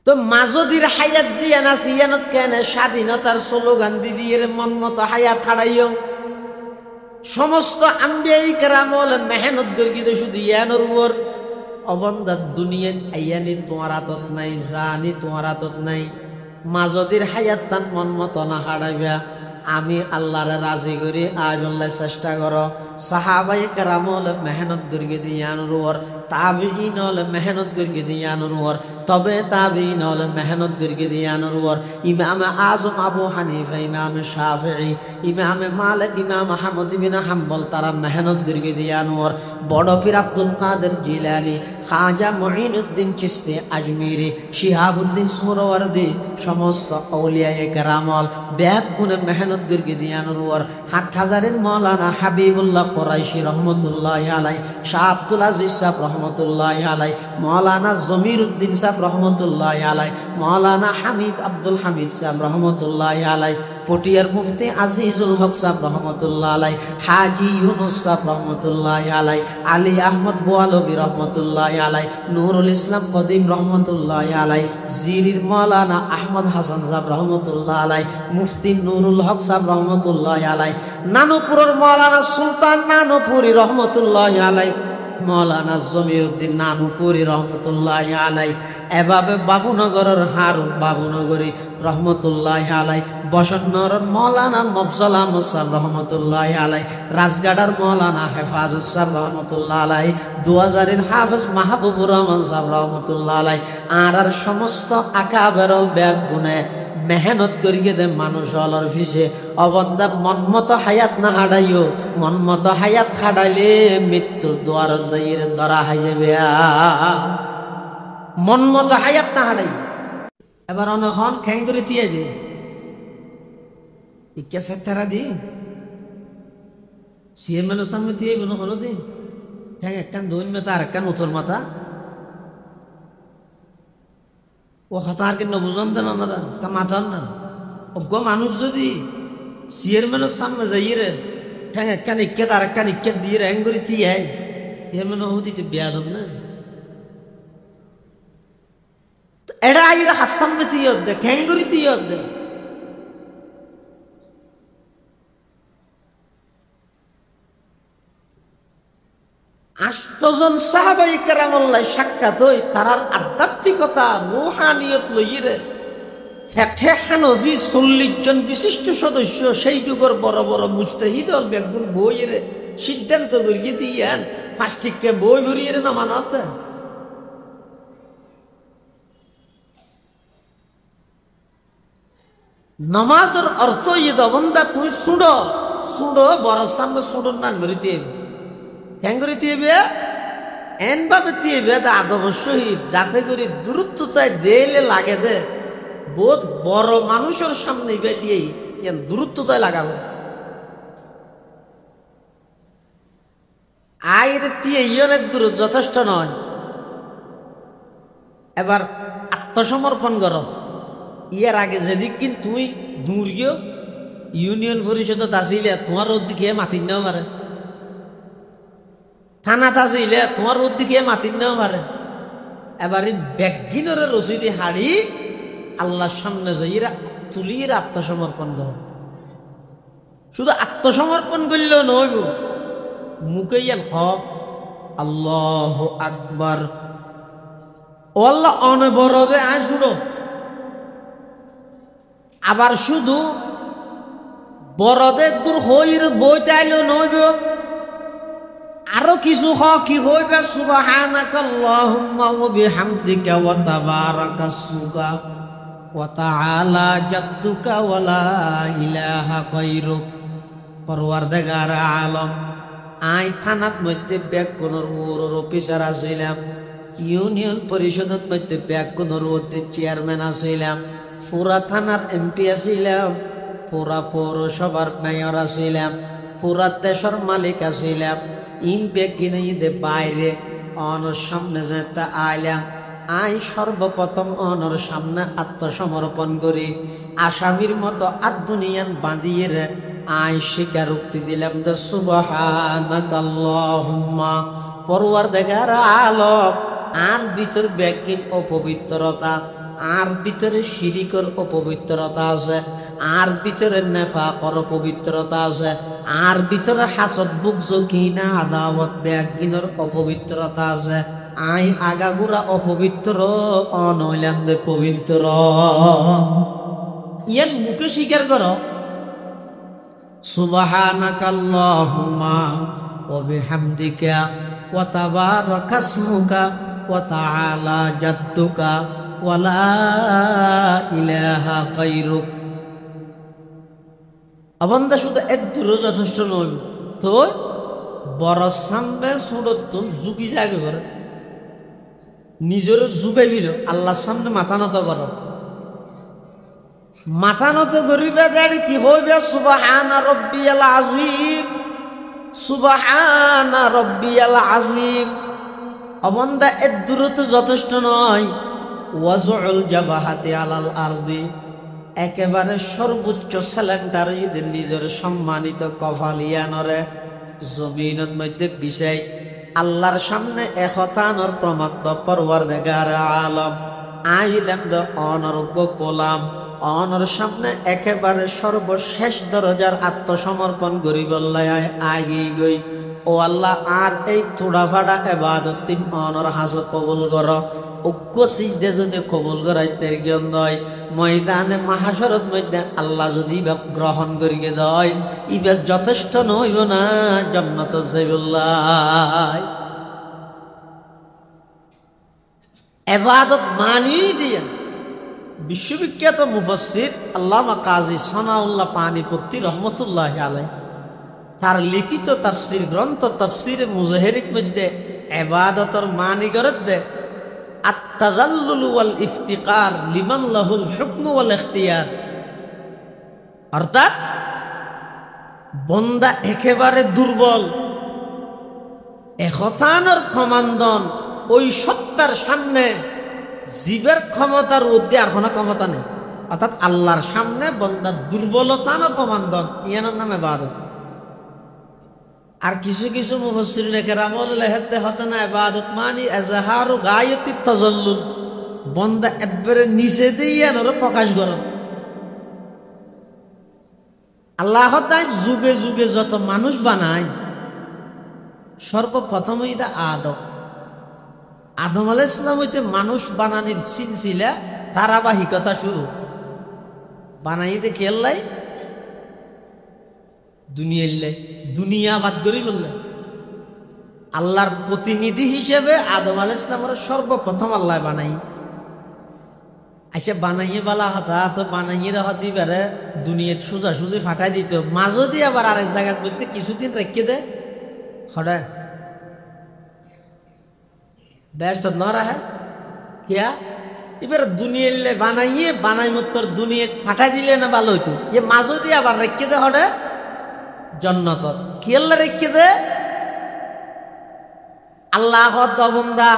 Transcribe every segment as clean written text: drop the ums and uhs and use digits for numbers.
তো মাজদির হায়াত জিয়ানা সিয়ানত কেন স্বাধীনতার স্লোগান দিয়ে মন মতো হায়াত হারাইও সমস্ত আম্বিয়াই কেরামল মেহনত করি শুধু ইয়ানোর উপর অবন্দার দুনিয়াত আইয়ানি তোমার হাতত নাই জানি তোমার হাতত নাই মাজদির হায়াত তান মন মতো না হারাইবা আমি আল্লাহরে রাজি করি আল্লাহ চেষ্টা করো সাহাবায়ে কেরাম হলে মেহনত করিয়ে দিয়ানোর উপর তাবিঈন হলে মেহনত করিয়ে দিয়ানোর উপর তবে তাবিঈন হলে মেহনত করিয়ে দিয়ানোর উপর ইমাম আজম আবু হানিফা ইমাম শাফিঈ ইমাম মালিক ইমাম আহমদ ইবনে হাম্বল তারা মেহনত করিয়ে দিয়ানোর বড় পীর আব্দুল কাদের জিলানী খাজা মুঈনুদ্দিন চিশতি আজমিরি শিহাবুদ্দিন সুহরাওয়ার্দী সমস্ত আউলিয়ায়ে কেরাম ব্যাগ গুণে মেহনত করিয়ে দিয়ানোর উপর হাটহাজারের মাওলানা হাবিবুল্লাহ কুরাইশি রহমতুল্লাহি আলাইহি শাহ আব্দুল আজিজ সাহেব রহমতুল্লাহি আলাইহি মাওলানা জমিরউদ্দিন সাহেব রহমতুল্লাহি আলাইহি মাওলানা হামিদ আব্দুল হামিদ সাহেব রহমতুল্লাহি আলাইহি পটিয়ার মুফতি আজিজুল হক সাহেব রহমতুল্লাহি আলাইহি হাজী ইউনুস সাহেব রহমতুল্লাহি আলাইহি আলী আহমদ বোয়ালবী রহমতুল্লাহি আলাইহি নুরুল ইসলাম কদিম রহমতুল্লাহি আলাইহি জিরির মাওলানা আহমদ হাসান সাহেব রহমতুল্লাহি আলাইহি মুফতি নুরুল হক সাহেব রহমতুল্লাহি আলাইহি নানুপুরের মাওলানা সুলতান নানুপুরি রহমতুল্লাহি আলাইহি মাওলানা জমিরউদ্দিন নানুপুরি রহমতুল্লাহি আলাইহি এভাবে বাবুনগরের হারুন বাবুনগরী রহমতুল্লাহি আলাইহি বসন্তনগরের মাওলানা মফজল আহমদ সাহেব রহমতুল্লাহি আলাইহি রাজগাড়ার মাওলানা হেফাজত সাহেব রহমতুল্লাহি আলাইহি 2000 এর হাফেজ মাহবুবুর রহমান সাহেব রহমতুল্লাহি আলাইহি আর সমস্ত আকাবেরল ব্যাগ গুনে মেহনত করিয়ে দে মানুষ অলর ফিসে অবন্দা মনমতো হায়াত না হারাইও মনমতো হায়াত হারাইলে মৃত্যু দ্বার যাইয়ে ধরা হাই যাবে মনমতো হায়াত না হারাই এবার অনখন খ্যাং করে দিয়ে দে ইকে সেতারা দি সিএমএল সামনে দিয়ে কোনো কোনো দিন ঠ্যাং একখান দৈন মাথা আর একখান উত্তর মাথা ও হতার কিন্তু বুঝন দেন আমরা তা মাথার না অজ্ঞ মানুষ যদি চেয়ারম্যানের সামনে যাইয়ে রে ঠ্যাং একখান ইক্কেত আর একখান ইক্কেত দিয়ে হ্যাং করে দিয়ে চেয়ারম্যান হতে বেয়াদব না এটা আইরা হাসামে দিয়ে দে খ্যাং করে দিয়ে দে আষ্টজন সাহাবায়ে কেরামুল্লাহ সাক্ষাৎ হই তারার আধ্যাত্মিকতা রূহানিয়ত লইরে ফেকহে হানফি 40 জন বিশিষ্ট সদস্য সেই যুগের বড় বড় মুজতাহিদ হল বেগুন বইরে সিদ্ধান্ত করিয়ে দিয়েন পাঁচটিকে বই ভরিয়ে না মানাতে নামাজের অর্থ ইয়ে দবন্দা তুই শুনো শুনো বড় সামনে শুনোর না মরিতে হ্যাঙ্গরি দিয়ে এন ভাবে দিয়ে আদব সহিত যাতে করে দূরত্বতায় দেলে লাগে দে বহুত বড় মানুষের সামনে দিয়ে দূরত্বতায় লাগাবো আয়ের দিয়ে ইয়নের দূর যথেষ্ট নয় এবার আত্মসমর্পণ করো ইয়ার আগে যেদিক কিন্তু তুই দূর গিয়েও ইউনিয়ন পরিষদত আসিলে তোমার ওদিকে মাতিন নেওয়া পারে থানাত আসিলে তোমার ওদিকে মাতিন নেওয়া পারে এবার ব্যাগিনের রসিদি হাড়ি আল্লাহর সামনে যাইরা তুলিয়ে আত্মসমর্পণ কর শুধু আত্মসমর্পণ করলেও নইব মুখে ইয়ান হক আল্লাহ আকবার ও আল্লাহ অনবরদে আয় শুনো আবার শুধু বড়দের দূর হইর বইতে আইলেও নইব আরো কিছু কি হইবে সুবহানাকাল্লাহুম্মা ওয়া বিহামদিকা ওয়া তাবারাকা ইসমুকা ওয়া তাআলা জাদ্দুকা ওয়া লা ইলাহা গায়রুক পরওয়ারদিগার আলম আই থানাত মধ্যে ব্যাগ কোনর ওর অফিসার আছিলাম ইউনিয়ন পরিষদত মধ্যে ব্যাগ কোনর চেয়ারম্যান আছিলাম পুরা থানার এমপি আছিলাম পুরা পৌরসভার মেয়র আছিলাম পুরা দেশের মালিক আছিলাম ইন বেগিনে ঈদে বাইরে অনর সামনে যেতে আইলাম আই সর্বপ্রথম অনর সামনে আত্মসমর্পণ করি আসামির মতো আদুনিয়ান বাঁধিয়ে রে আই স্বীকারোক্তি দিলাম দে সুবহানাকাল্লাহুম্মা পরওয়ারদিগার আলম আর ভিতর বেগিন অপবিত্রতা আর ভিতরে শিরিকর অপবিত্রতা আছে, আর ভিতরে নেফাকর অপবিত্রতা আছে, আর ভিতরে হাসদ বুকজ কিনা আদাওয়াত ব্যাগিনর অপবিত্রতা আছে। আই আগাগুড়া অপবিত্র অনইলাম দে পবিত্র। ইয়ান মুখে স্বীকার করো সুবহানাকাল্লাহুম্মা ওয়া বিহামদিকা ওয়া তাবারাকা ইসমুকা ওয়া তাআলা জাদ্দুকা ওয়া লা ইলাহা গায়রুক। অবন্দা শুধু এক দূরও যথেষ্ট নয়, তো বড় সামনে ছোটতুন ঝুঁকি জাগে করে নিজেরও ঝুঁকাই দিল আল্লাহর সামনে মাথা নত করো। মাথা নত করিবে দাঁড়ি কি হইবে সুবহানা রব্বিয়াল আযীম, সুবহানা রব্বিয়াল আযীম। অবন্দা এর দূরত্ব যথেষ্ট নয়। ওয়াজউল জাবাহাতি আলাল আরদি, একেবারে সর্বোচ্চ স্যালেন্ডার নিজের সম্মানিত কফালিয়ানরে জমিনের মধ্যে বিছাই আল্লাহর সামনে একতানোর প্রমাত্ম পরওয়ারদিগার আলম আইলাম দ অনর্গ কোলাম অনর সামনে একেবারে সর্বশেষ দরজার আত্মসমর্পণ গরিবল্লায় আগে গই। ও আল্লাহ, আর এই থোড়া ফাড়া এবাদত তিন অনর হাজত কবুল কর। ঐক্য সিজদে যদি কবুল করাইতে গিয়ে ময়দানে মাহাশরত মধ্যে আল্লাহ যদি গ্রহণ করিয়ে দেয়, ইবে যথেষ্ট নইব না জান্নাত যাইবুল্লাহ। এবাদত মানি দিয়ে বিশ্ববিখ্যাত মুফাসসির আল্লামা কাজী সানাউল্লাহ পানিপত্তি রহমতুল্লাহ আলাইহ তার লিখিত তাফসির গ্রন্থ তাফসিরে মুজাহিরির মধ্যে এবাদতর মানি করে দে আত-তাযাল্লুল ওয়াল ইফতিকার লিমান লাহুল হুকম ওয়াল ইখতিয়ার। অর্থাৎ বন্দা একেবারে দুর্বল, একতানোর কমান্ডন ওই সত্তার সামনে জীবের ক্ষমতার ঊর্ধ্বে আর কোনো ক্ষমতা নেই। অর্থাৎ আল্লাহর সামনে বন্দার দুর্বলতানো কমান্ডন, ইয়ানোর নামে ইবাদত। আর কিছু কিছু মুফাসসিরিন কেরাম লেখতে হতে না ইবাদত মানি এজাহারু গায়তিত তাজাল্লুল, বন্দা একবারে নিচে দিয়ে ইয়ানোর প্রকাশ করো। আল্লাহ তাই যুগে যুগে যত মানুষ বানায় সর্বপ্রথম এটা আদম আলাইহিস সালাম হইতে মানুষ বানানির সিলসিলা ধারাবাহিকতা শুরু। বানাইতে খেললাই দুনিয়া বাদ করি বললে আল্লাহর প্রতিনিধি হিসেবে আদম আলাইহিস সালামের সর্বপ্রথম আল্লাহ বানাই। আচ্ছা বানাইয়ে বালা হতা তো বানাইয়ে হতি বেড়ে দুনিয়াত সোজা সুজি ফাটাই দিত, মাঝো দিয়ে আবার আরেক জায়গার মধ্যে কিছুদিন রেখে দে হঠাৎ ব্যস্ত ন রাখে কিয়া এবার দুনিয়ালে বানাইয়ে বানাই মতর দুনিয়াত ফাটাই দিলে না ভালো হইতো। এ মাঝো দিয়ে আবার রেখে দে হঠাৎ জন্নত কেল্লা রেখে দে আল্লাহ বন্দা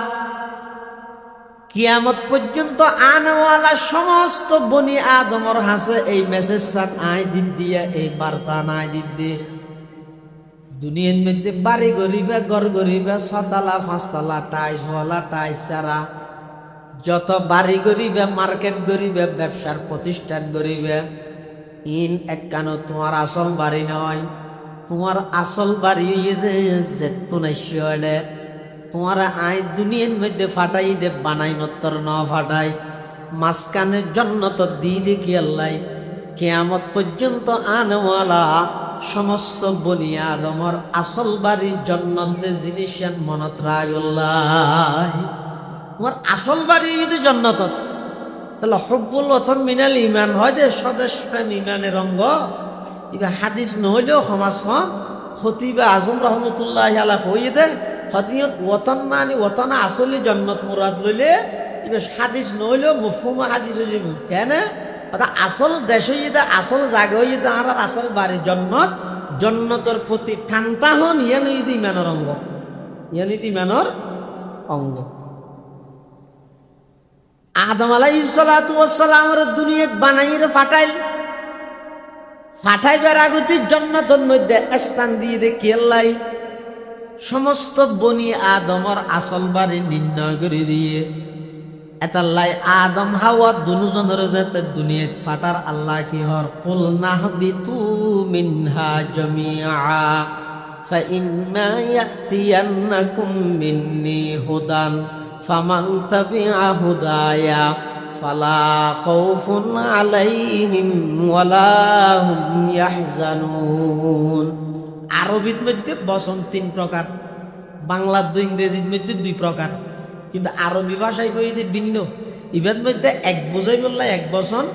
কিয়ামত পর্যন্ত আনওয়ালা সমস্ত বনি আদমর হাসে এই মেসেজ সান আয় দিন দিয়া এই বার্তা নাই দিন দিয়ে দুনিয়ার মধ্যে বাড়ি গরিবে ঘর গরিবে ছতলা পাঁচতলা টাইসওয়ালা টাইস ছাড়া যত বাড়ি গরিবে মার্কেট গরিবে ব্যবসার প্রতিষ্ঠান গরিবে ইন একখানো তোমার আসল বাড়ি নয়। তোমার আসল বাড়ি যেতুনাইশে তোমার আই দুনিয়ার মধ্যে ফাটাই দে বানাই মত্তর ন ফাটাই মাঝখানের জন্য তো দিলে কি আল্লাহ কিয়ামত পর্যন্ত আনওয়ালা সমস্ত বনি আদমর আসল বাড়ির জন্নতে জিনিস মনত রাখল্লাহ। তোমার আসল বাড়ি যদি জন্নত তাহলে হব্বুল ওয়াতন মিনাল ইমান হয় যে স্বদেশ প্রেম ইমানের অঙ্গ। এবার হাদিস নহলেও সমাজ খতিবা আজম রহমতুল্লাহ আলাইহ হয়ে দে হতিয়ত ওতন মানে ওতন আসলে জন্নত মুরাদ লইলে এবার হাদিস নহলেও মফহুম হাদিস হয়ে যাব। কেন আসল দেশ হয়ে যেতে আসল জায়গা হয়ে যেতে আর আসল বাড়ি জন্নত জন্নতর প্রতি ঠান্ডা হন ইয়ান ইমানের অঙ্গ, ইয়ান ইমানের অঙ্গ। আদম আলাইহিস সালাতু ওয়াস সালামের দুনিয়াত বানাইরে ফাটাইবার আগতি জন্নতের মধ্যে স্থান দিয়ে দে কেল্লাই সমস্ত বনি আদমর আসল বাড়ি নির্ণয় করে দিয়ে এতাল্লাই আদম হাওয়া দুজনের যাতে দুনিয়াত ফাটার আল্লাহ কি হর কুল নাহবিতু মিনহা জামিআ ফাইম্মা ইয়াতিয়ান্নাকুম মিন্নি হুদান ফামান তাবিআ হুদায়া ফালা খাউফুন আলাইহিম ওয়ালা হুম ইয়াহজানুন। আরবির মধ্যে বচন 3 প্রকার, বাংলার দুই, ইংরেজির মধ্যে 2 প্রকার, কিন্তু আরবি ভাষায় বইতে ভিন্ন। ইবাদ মধ্যে 1 বুঝাই বললে 1 বচন,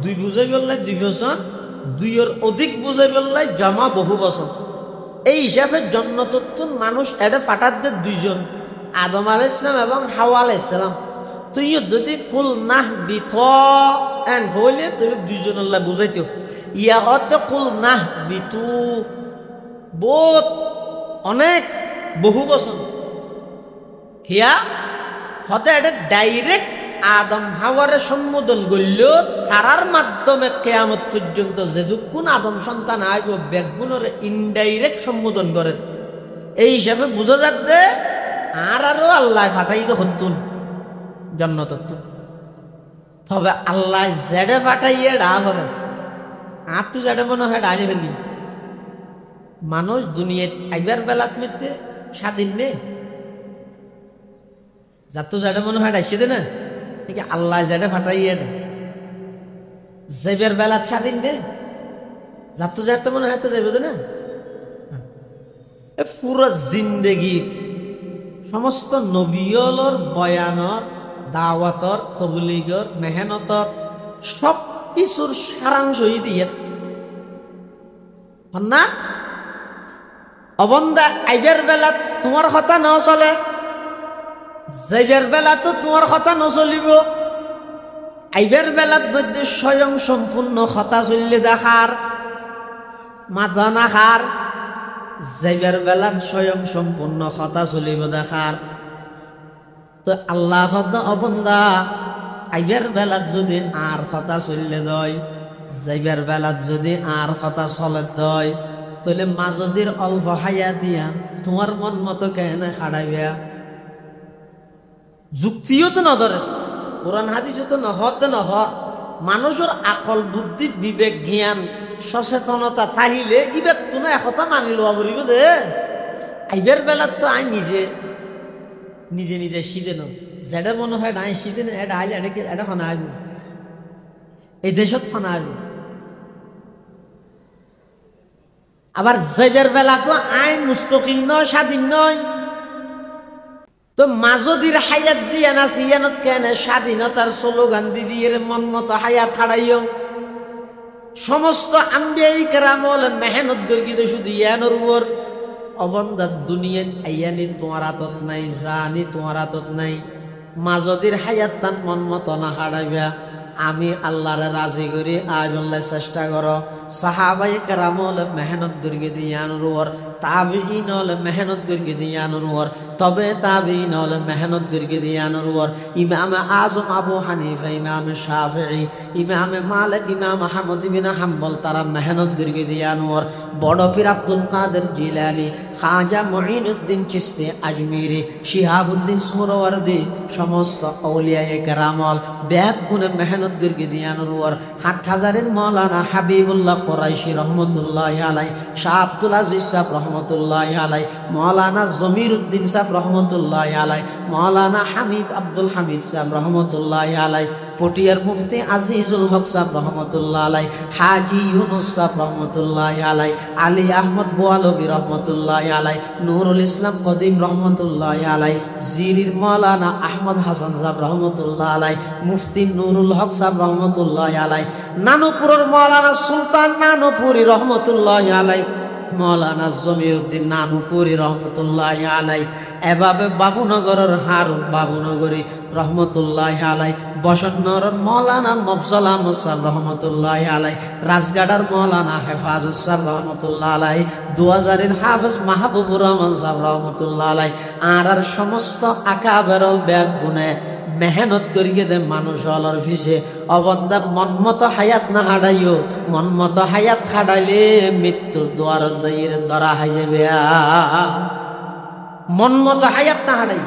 2 বুঝাই বললে 2 বচন, 2-এর অধিক বুঝাই বললে জমা বহু বচন। এই হিসাবে জন্নতত্তুন মানুষ এটা ফাটাতে 2 জন, আদম আলাইহিস সালাম এবং হাওয়া আলাইহিস সালাম। তুই যদি কুল নাহবিত এন হইলে তুই 2 জন আল্লাহ বুঝাইতো। ইয়া হতে কুল নাহবিতু বহুত অনেক বহু বচন হিয়া হতে এটা ডাইরেক্ট আদম হাওয়ারে সম্বোধন করল। তারার মাধ্যমে কিয়ামত পর্যন্ত যেদুকুন আদম সন্তান আইব বেগুনরে ইনডাইরেক্ট সম্বোধন করেন। এই হিসাবে বুঝা যাচ্ছে আরো আল্লাহ ফাটাইতে হতুন জন্নতত্ব। তবে আল্লাহ জেডে ফাটাইয়ে ডা করে আর তুই জেডে মনে হয় ডালি ফেলবি। মানুষ দুনিয়ায় আইবার বেলাত মধ্যে স্বাধীন নেই, যার তো যেটা মনে হয় ডাইছে না নাকি আল্লাহ যেটা ফাটাইয়ে যাইবার বেলাত স্বাধীন নেই, যার তো যাতে মনে হয় তো যাইব না। পুরো জিন্দেগির সমস্ত নবীলর বয়ানর দাওয়াতর তবলিগর মেহনতর সব কিছুর সারাংশ দিয়ে না অবন্দা আইবার বেলা তোমার কথা ন চলে, যাইবার বেলা তো তোমার কথা নচলিব। আইবার বেলাত মধ্যে স্বয়ং সম্পূর্ণ কথা চললে দেখার মাথা নাখার, যাইবার বেলাত স্বয়ং সম্পূর্ণ কথা চলিব দেখার। তো আল্লাহ অবন্দা আইবার বেলাত যদি আর কথা চললে দয়, যাইবার বেলাত যদি আর কথা চলে দয়, তাহলে মাজদির অল্প হাইয়া দিয়া তোমার মন মতো কেন খাড়াইবা। যুক্তিও তো নধরে, কোরআন হাদিসও তো নহতে নহ। মানুষের আকল বুদ্ধি বিবেক জ্ঞান সচেতনতা থাকিলে ইবার তো না একথা মানি লওয়া পড়িব দে। আইবার বেলাত তো আই নিজে নিজে নিজে সিদে ন যেটা মনে হয় নাই সিদে না এটা আইলে এটা ফনা আইব, এই দেশত ফনা আইব। আবার যাইবার বেলা তো আই মুস্তকিল নয়, স্বাধীন নয়। তো মাজদির হায়াত জিয়ান আছে ইয়ানত কেন স্বাধীনতার স্লোগান দিয়ে মন মতো হায়াত হারাইও। সমস্ত আম্বিয়াই কেরামল মেহনত গর্গিত শুধু ইয়ানোর উপর। অবন্দার দুনিয়াত আইয়ানি তোমার হাতত নাই, জানি তোমার হাতত নাই। মাজদির হায়াত তান মন মতো না হারাইবা। আমি আল্লাহরে রাজি করি আইবল্লাহ চেষ্টা করো। সাহাবাই কেরামল মেহনত গর্গি দিয়ানোর উপর, তাবিঈন হলে মেহনত গর্গি দিয়ানোর উপর, তবে তাবিঈন হলে মেহনত গর্গি দিয়ানোর উপর। ইমামে আজম আবু হানিফা, ইমামে শাফিঈ, ইমামে মালিক, ইমাম আহমদ ইবনে হাম্বল তারা মেহনত গর্গি দিয়ানোর। বড় পীর আব্দুল কাদের জিলানী, খাজা মুঈনুদ্দিন চিশতি আজমিরি, শিহাবুদ্দিন সুহরাওয়ার্দী সমস্ত আউলিয়ায়ে কেরামল ব্যাগ গুণে মেহনত গর্গি দিয়ানোর উপর। 60,000 মৌলানা হাবিবুল্লাহ কুরাইশি রহমতুল্লাহি আলাইহি, শাহ আব্দুল আজিজ সাহেব রহমতুল্লাহি আলাইহি, মৌলানা জমির উদ্দিন সাহেব রহমতুল্লাহি আলাইহি, মৌলানা হামিদ আব্দুল হামিদ সাহেব রহমতুল্লাহি আলাইহি, পটিয়ার মুফতি আজিজুল হক সাহেব রহমতুল্লাহ আলাইহি, হাজি ইউনুস সাহেব রহমতুল্লাহি আলাইহি, আলী আহমদ বোয়ালবি রহমতুল্লাহি আলাইহি, নুরুল ইসলাম কদিম রহমতুল্লাহি আলাইহি, জিরির মৌলানা আহমদ হাসান সাহেব রহমতুল্লাহ আলাইহি, মুফতি নুরুল হক সাহেব রহমতুল্লাহি আলাইহি, নানুপুরের মৌলানা সুলতান নানুপুরি রহমতুল্লাহি আলাইহি, মৌলানা জমিরউদ্দিন নানুপুরি রহমতুল্লাহি আলাইহি, এভাবে বাবুনগরের হারুন বাবুনগরী রহমতুল্লাহি আলাইহি, বসন্তনগরের মৌলানা মফজল আহমদ সাহেব রহমতুল্লাহি আলাইহি, রাজগাড়ার মৌলানা হেফাজত সাহেব রহমতুল্লাহ আলাইহি, 2000-এর হাফেজ মাহবুবুর রহমান সাহেব রহমতুল্লাহ আলাইহি। আর সমস্ত আকাবের ব্যাগ গুনে মেহনত করিয়ে দে মানুষ অলর ফিসে। অবন্দা মনমতো হায়াত না হাডাইও, মনমতো হায়াত হাডাইলে মৃত্যুর দোয়ার যাইরে ধরা হাই যাবে। মনমতো হায়াত না হাডাই